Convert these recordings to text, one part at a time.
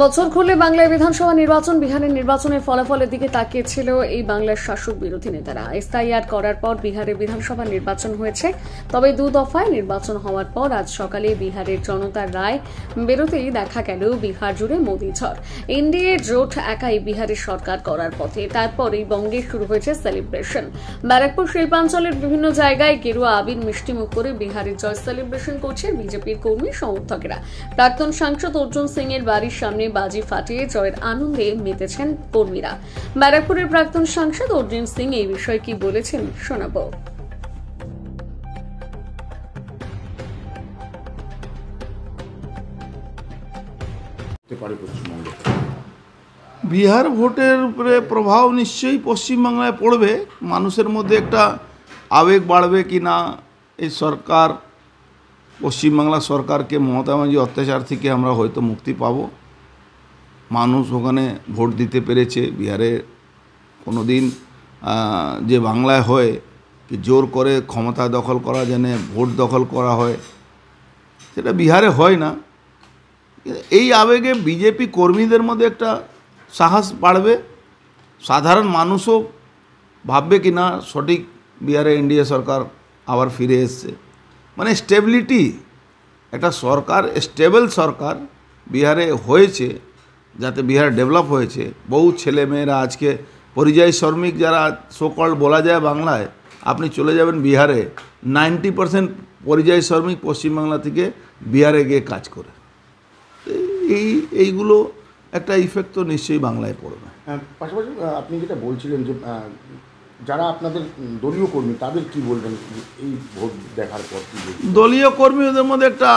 বছর খুললে বাংলায় বিধানসভা নির্বাচন, বিহারের নির্বাচনের ফলাফলের দিকে তাকিয়েছিল এই বাংলার শাসক বিরোধী নেতারা। এসআইআর করার পর বিহারে বিধানসভা নির্বাচন হয়েছে, তবে দু দফায় নির্বাচন হওয়ার পর আজ সকালে বিহারের জনতার রায় বেরোতেই দেখা গেল বিহার জুড়ে মোদী ঝড়। এনডিএ জোট একাই বিহারের সরকার করার পথে। তারপরেই বঙ্গে শুরু হয়েছে সেলিব্রেশন। ব্যারাকপুর শিল্পাঞ্চলের বিভিন্ন জায়গায় গেরুয়া আবির মিষ্টিমুখ করে বিহারের জয় সেলিব্রেশন করছে বিজেপির কর্মী সমর্থকেরা। প্রাক্তন সাংসদ অর্জুন সিং এর বাড়ির সামনে বাজি ফাটিয়ে জয়ের আনন্দে মেতেছেন কর্মীরা। ব্যারাকপুরের প্রাক্তন সাংসদ অর্জুন সিং এই বিষয়ে কি বলেছেন শোনাবো। বিহার ভোটের উপরে প্রভাব নিশ্চয়ই পশ্চিমবাংলায় পড়বে। মানুষের মধ্যে একটা আবেগ বাড়বে কি না, এই সরকার, পশ্চিমবাংলা সরকারকে মমতা ব্যানার্জি অত্যাচার থেকে আমরা হয়তো মুক্তি পাবো। মানুষ ওখানে ভোট দিতে পেরেছে। বিহারে কোনো দিন যে বাংলায় হয় কি জোর করে ক্ষমতা দখল করা জেনে ভোট দখল করা হয়, সেটা বিহারে হয় না। এই আবেগে বিজেপি কর্মীদের মধ্যে একটা সাহস বাড়বে। সাধারণ মানুষও ভাববে কি না সঠিক বিহারে এনডিএ সরকার আবার ফিরে এসছে। মানে স্টেবিলিটি, একটা সরকার, স্টেবল সরকার বিহারে হয়েছে, যাতে বিহার ডেভেলপ হয়েছে। বহু ছেলেমেয়েরা আজকে পরিযায়ী শ্রমিক যারা সোকল্ড বলা যায় বাংলায়, আপনি চলে যাবেন বিহারে, 90% পরিযায়ী শ্রমিক পশ্চিমবাংলা থেকে বিহারে গিয়ে কাজ করে। এইগুলো একটা ইফেক্ট তো নিশ্চয়ই বাংলায় পড়বে। পাশাপাশি আপনি যেটা বলছিলেন যে যারা আপনাদের দলীয় কর্মী, তাদের কি বলবেন এই ভোট দেখার পর? দলীয় কর্মীদের মধ্যে একটা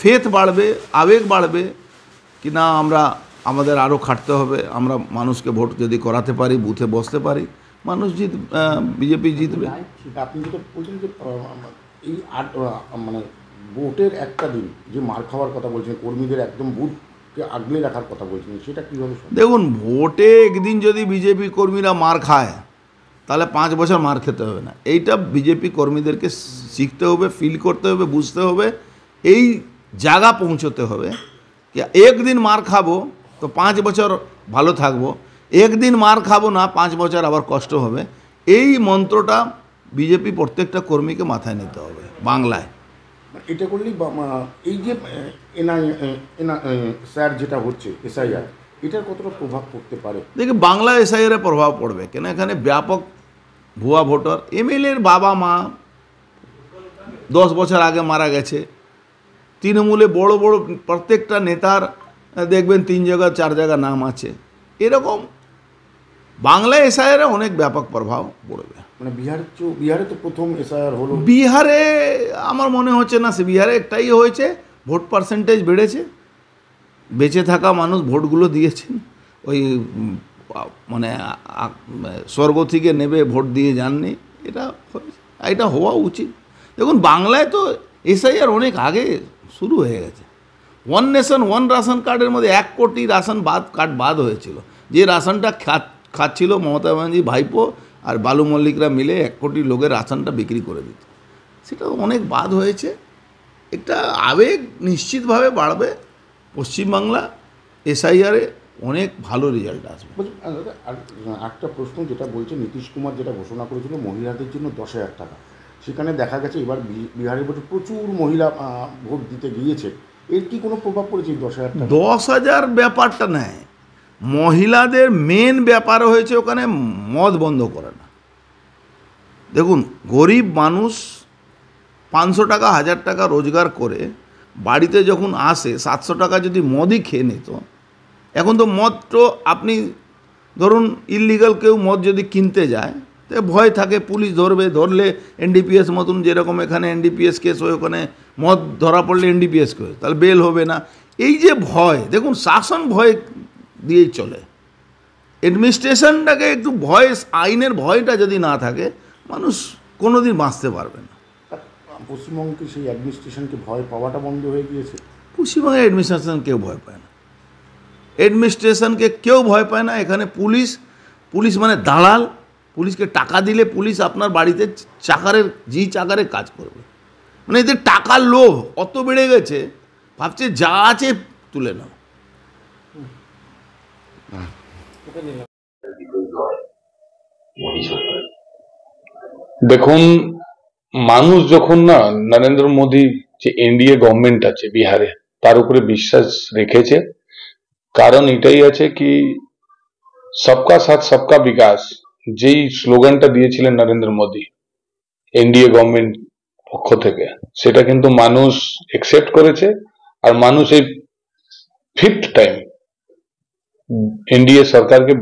ফেথ বাড়বে, আবেগ বাড়বে কি না আমরা আমাদের আরও খাটতে হবে, আমরা মানুষকে ভোট যদি করাতে পারি, বুথে বসতে পারি, মানুষ বিজেপি জিতবে। আপনি যেটা বলছেন যে এই মানে ভোটের একটা দিন যে মার খাওয়ার কথা বলছেন, কর্মীদের একদম বুথকে আগলে রাখার কথা বলছেন, সেটা কীভাবে? দেখুন, ভোটে একদিন যদি বিজেপি কর্মীরা মার খায় তাহলে 5 বছর মার খেতে হবে না। এইটা বিজেপি কর্মীদেরকে শিখতে হবে, ফিল করতে হবে, বুঝতে হবে, এই জায়গা পৌঁছতে হবে। একদিন মার খাবো তো 5 বছর ভালো থাকবো, একদিন মার খাবো না 5 বছর আবার কষ্ট হবে। এই মন্ত্রটা বিজেপি প্রত্যেকটা কর্মীকে মাথায় নিতে হবে বাংলায়। এটা করলেই এই যে স্যার যেটা হচ্ছে এসআইআর, এটার কতটা প্রভাব পড়তে পারে? দেখি বাংলা এসআইআর প্রভাব পড়বে কেন, এখানে ব্যাপক ভুয়া ভোটার, এমএলএর বাবা মা 10 বছর আগে মারা গেছে। তৃণমূলে বড় বড় প্রত্যেকটা নেতার দেখবেন 3 জায়গা 4 জায়গা নাম আছে। এরকম বাংলা এসআইআরে অনেক ব্যাপক প্রভাব পড়বে। মানে বিহারে তো প্রথম এসআইআর হলো। বিহারে আমার মনে হচ্ছে না, সে বিহারে একটাই হয়েছে, ভোট পার্সেন্টেজ বেড়েছে, বেঁচে থাকা মানুষ ভোটগুলো দিয়েছেন। ওই মানে স্বর্গ থেকে নেবে ভোট দিয়ে যাননি, এটা হওয়া উচিত। দেখুন, বাংলায় তো এসআইআর অনেক আগে শুরু হয়ে গেছে। 1 নেশন 1 রাশন কার্ডের মধ্যে 1 কোটি রাশন কার্ড বাদ হয়েছিল। যে রাশনটা খাচ্ছিল মমতা ব্যানার্জি ভাইপো আর বালু মল্লিকরা মিলে 1 কোটি লোকের রাশনটা বিক্রি করে দিত, সেটা অনেক বাদ হয়েছে। একটা আবেগ নিশ্চিতভাবে বাড়বে। পশ্চিমবাংলা এসআইআরে অনেক ভালো রেজাল্ট আসবে। একটা প্রশ্ন যেটা বলছে, নীতিশ কুমার যেটা ঘোষণা করেছিল মহিলাদের জন্য 10,000 টাকা, সেখানে দেখা গেছে এবার বিহারের ভোটে প্রচুর মহিলা ভোট দিতে গিয়েছে। এর কি কোনো প্রভাব পড়েছে 10,000 টাকা? 10,000 ব্যাপারটা নেয়, মহিলাদের মেন ব্যাপার হয়েছে ওখানে মদ বন্ধ করে না। দেখুন, গরিব মানুষ 500 টাকা 1000 টাকা রোজগার করে বাড়িতে যখন আসে 700 টাকা যদি মদই খেয়ে নিত। এখন তো মদ তো আপনি ধরুন ইললিগাল কেউ মদ যদি কিনতে যায় তো ভয় থাকে, পুলিশ ধরবে, ধরলে এনডিপিএস মতন যেরকম এখানে এনডিপিএস কেস হয়, ওখানে মদ ধরা পড়লে এনডিপিএস কেস, তাহলে বেল হবে না। এই যে ভয়, দেখুন শাসন ভয় দিয়েই চলে। অ্যাডমিনিস্ট্রেশনটাকে একটু ভয়, আইনের ভয়টা যদি না থাকে মানুষ কোনো দিন বাঁচতে পারবে না। পশ্চিমবঙ্গে সেই অ্যাডমিনিস্ট্রেশনকে ভয় পাওয়াটা বন্ধ হয়ে গিয়েছে। পশ্চিমবঙ্গে অ্যাডমিনিস্ট্রেশন কেউ ভয় পায় না, অ্যাডমিনিস্ট্রেশনকে কেউ ভয় পায় না। এখানে পুলিশ মানে দালাল। পুলিশকে টাকা দিলে পুলিশ আপনার বাড়িতে চাকারের কাজ করবে। মানে এদের টাকার লোভ অত বেড়ে গেছে, ভাবছে যা আছে তুলে নাও। দেখুন, মানুষ যখন না নরেন্দ্র মোদী যে এনডিএ গভর্নমেন্ট আছে বিহারে তার উপরে বিশ্বাস রেখেছে, কারণ এটাই আছে কি সবকা সাথ সবকা বিকাশ যেই স্লোগানটা দিয়েছিলেন নরেন্দ্র মোদী এনডিএ গভর্নমেন্ট পক্ষ থেকে, সেটা কিন্তু মানুষ একসেপ্ট করেছে। আর মানুষ এই 5th টাইম এনডিএ সরকারকে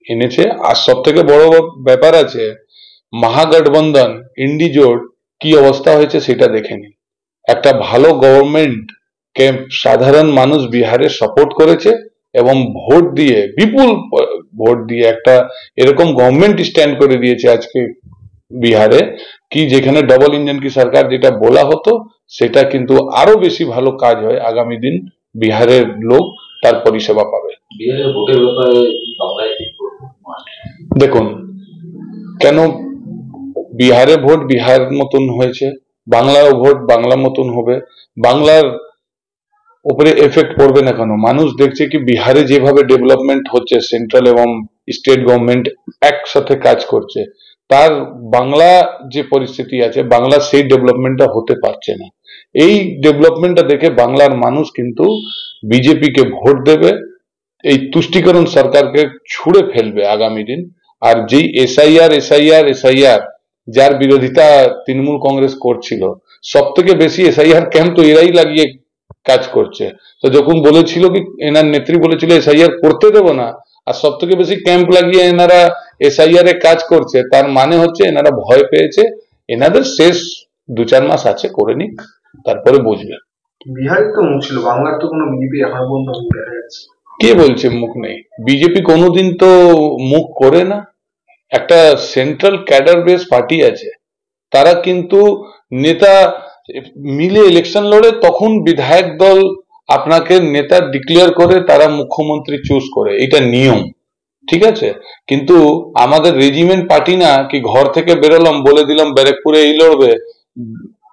এনেছে। আর সব থেকে বড় ব্যাপার আছে, মহাগঠবন্ধন ইন্ডিজোট কি অবস্থা হয়েছে সেটা দেখে নিন। একটা ভালো গভর্নমেন্ট কে সাধারণ মানুষ বিহারে সাপোর্ট করেছে এবং ভোট দিয়ে, বিপুল ভোট দিয়ে একটা এরকম গভর্নমেন্ট স্ট্যান্ড করে দিয়েছে আজকে বিহারে কি যেখানে ডবল ইঞ্জিন কি সরকার যেটা বলা হতো সেটা কিন্তু আরো বেশি ভালো কাজ হয়। আগামী দিন বিহারের লোক তার পরিষেবা পাবে। বিহারের ভোটের ব্যাপারে বাংলায় কি করবো? দেখুন, কেন বিহারে ভোট বিহার মতন হয়েছে, বাংলায় ভোট বাংলা মতন হবে। বাংলার উপরে এফেক্ট পড়বে না কেন? মানুষ দেখছে কি বিহারে যেভাবে ডেভেলপমেন্ট হচ্ছে, সেন্ট্রাল এবং স্টেট গভর্নমেন্ট একসাথে কাজ করছে, তার বাংলা যে পরিস্থিতি আছে বাংলা সেই ডেভেলপমেন্টটা হতে পারছে না। এই ডেভেলপমেন্টটা দেখে বাংলার মানুষ কিন্তু বিজেপি কে ভোট দেবে, এই তুষ্টিকরণ সরকারকে ছুঁড়ে ফেলবে আগামী দিন। আর যেই এসআইআর যার বিরোধিতা তৃণমূল কংগ্রেস করছিল, সব থেকে বেশি এসআইআর ক্যাম্প তো এরাই লাগিয়ে কাজ করছে। তো যখন বলেছিল কি এনার নেত্রী বলেছিল এসআইআর করতে দেব না, আর সব থেকে বেশি ক্যাম্প লাগিয়ে এনারা এসআইআর এ কাজ করছে, তার মানে হচ্ছে এনারা ভয় পেয়েছে। এনাদের শেষ 2-4 মাস আছে, করে নিক, তারপরে বুঝবে। বিহারের তো মুখ ছিল, বাংলার তো কোনো বিজেপি এখনো পর্যন্ত দেখা যাচ্ছে। কে বলছে মুখ নেই? বিজেপি কোনোদিন তো মুখ করে না। একটা সেন্ট্রাল ক্যাডার বেস পার্টি আছে, তারা কিন্তু নেতা মিলে ইলেকশন লড়ে, তখন বিধায়ক দল আপনাকে নেতা ডিক্লেয়ার করে, তারা মুখ্যমন্ত্রী চুজ করে, এটা নিয়ম, ঠিক আছে? কিন্তু আমাদের রেজিমেন্ট পার্টি না কি ঘর থেকে বেরোলাম বলে দিলাম ব্যারাকপুরে এই লড়বে,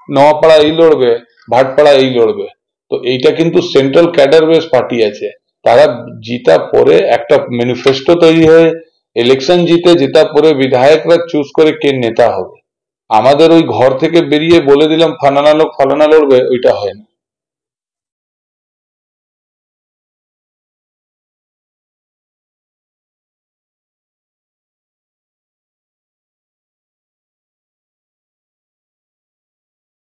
নোয়াপাড়া এই লড়বে, ভাটপাড়া এই লড়বে। তো এইটা কিন্তু সেন্ট্রাল ক্যাডার বেস পার্টি আছে, তারা জিতা পরে একটা ম্যানিফেস্টো তৈরি হয়, ইলেকশন জিতে জেতা পরে বিধায়করা চুজ করে কে নেতা হবে। আমাদের ওই ঘর থেকে বেরিয়ে বলে দিলাম ফালানা লোক ফালানা লড়বে, ওইটা হয় না।